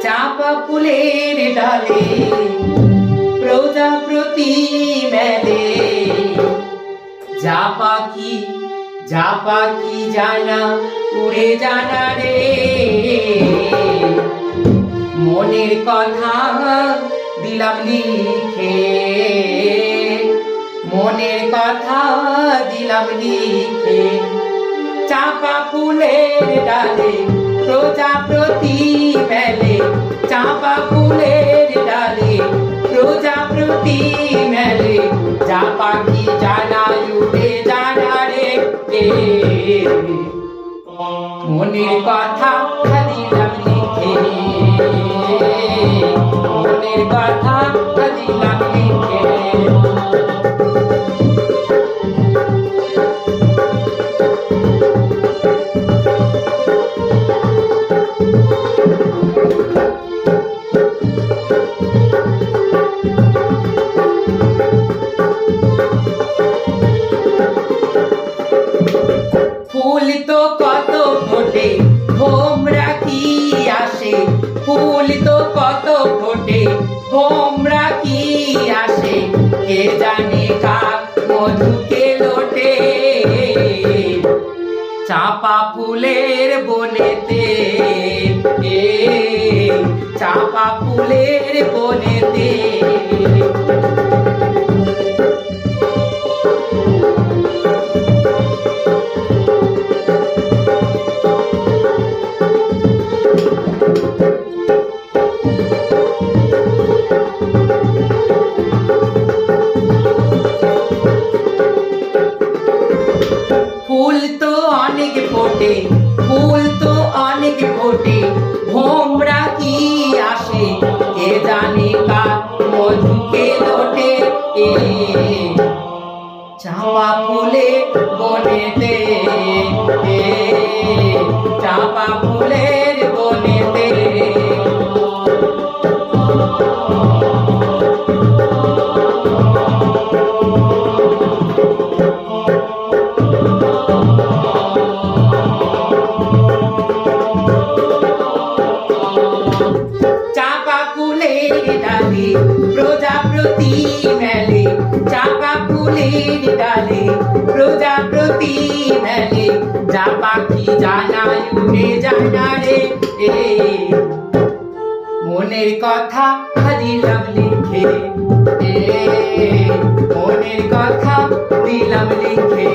চাপা ফুলের ডালে প্রজাপতি মেলে, যা পাখি জানা উড়ে জানা রে, মনের কথা দিলাম লিখে, মনের কথা দিলাম লিখে। চাপা ফুলের ডালে প্রজাপতি মেলে, চাপা ফুলের ডালে প্রজাপতি মেলে, যা পাখি জানা উড়ে জানা রে, মনের কথা দিলাম লিখে, মনের কথা দিলাম লিখে। ফুল তো কত ফোটে ভোমরা কি আসে, ফুল তো কত ফোটে ভোমরা কি আসে, কে জানে কার মধুকে লোটে, চাপা ফুলের বনেতে, চাপা ফুলের বনেতে। ফুল তো অনেক ফোটে, ফুল তো অনেক ফোটে, ভোমরা কি আসে, কে জানে কার মধুকে লোটে, চাপা ফুলে বনেতে, চাপা ফুলের বনেতে। চাপা ফুলের ডালে প্রজাপতি মেলে, চাপা ফুলের ডালে প্রজাপতি মেলে, যা পাখি জানা উড়ে জানা রে, মনের কথা দিলাম লিখে, মনের কথা দিলাম লিখে।